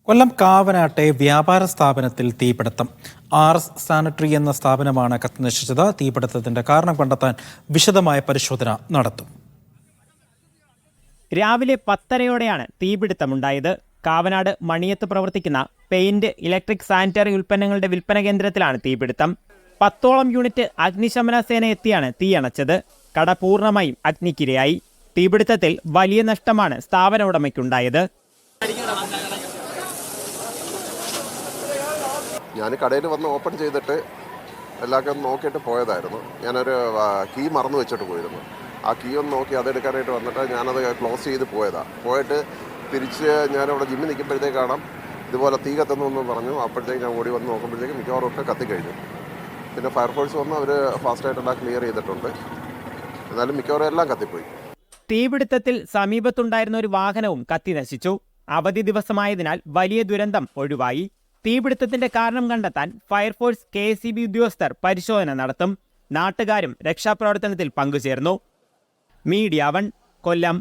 കൊല്ലം കാവനാട്ടെ വ്യാപാര സ്ഥാപനത്തിൽ തീപിടുത്തം. RS സാനിറ്ററി എന്ന സ്ഥാപനമാണ് കത്തിനശിച്ചത്. തീപിടുത്തത്തിന്റെ കാരണം കണ്ടെത്താൻ വിശദമായ പരിശോധന നടത്തും. രാവിലെ 10:30-യോടെയാണ് തീപിടുത്തമുണ്ടായത്. കാവനാട് മണിയത്ത് പ്രവർത്തിക്കുന്ന പെയിന്റ്, ഇലക്ട്രിക്, സാനിറ്ററി ഉൽപ്പന്നങ്ങളുടെ വിൽപ്പന കേന്ദ്രത്തിലാണ് തീപിടുത്തം. 10ഓളം യൂണിറ്റ് അഗ്നിശമന സേന എത്തിയാണ് തീയണച്ചത്. കട പൂർണ്ണമായും അഗ്നിക്കിരയായി. തീപിടുത്തത്തിൽ വലിയ നഷ്ടമാണ് സ്ഥാപന ഉടമയ്ക്കുണ്ടായത്. ഞാൻ കടയിൽ വന്ന് ഓപ്പൺ ചെയ്തിട്ട് എല്ലാവർക്കും നോക്കിയിട്ട് പോയതായിരുന്നു. ഞാനൊരു കീ മറന്നു വെച്ചിട്ട് പോയിരുന്നു. ആ കീ ഒന്ന് നോക്കി അതെടുക്കാനായിട്ട് വന്നിട്ട് ഞാനത് ക്ലോസ് ചെയ്ത് പോയിട്ട് തിരിച്ച് ഞാനവിടെ ജിമ്മിൽ നിൽക്കുമ്പോഴത്തേക്ക് കാണാം ഇതുപോലെ തീ കത്തുന്നു എന്ന് പറഞ്ഞു. അപ്പോഴത്തേക്ക് ഞാൻ ഓടി വന്ന് നോക്കുമ്പോഴത്തേക്ക് മിക്കവാറും ഒക്കെ കത്തിക്കഴിഞ്ഞു. പിന്നെ ഫയർഫോഴ്സ് വന്ന് അവർ ഫാസ്റ്റായിട്ടെല്ലാം ക്ലിയർ ചെയ്തിട്ടുണ്ട്. എന്നാലും മിക്കവാറും എല്ലാം കത്തിപ്പോയി. തീപിടുത്തത്തിൽ സമീപത്തുണ്ടായിരുന്ന ഒരു വാഹനവും കത്തി നശിച്ചു. അവധി ദിവസമായതിനാൽ വലിയ ദുരന്തം ഒഴിവായി. തീപിടുത്തത്തിന്റെ കാരണം കണ്ടെത്താൻ ഫയർഫോഴ്സ്, KSEB ഉദ്യോഗസ്ഥർ പരിശോധന നടത്തും. നാട്ടുകാരും രക്ഷാപ്രവർത്തനത്തിൽ പങ്കുചേർന്നു. മീഡിയ 1 കൊല്ലം.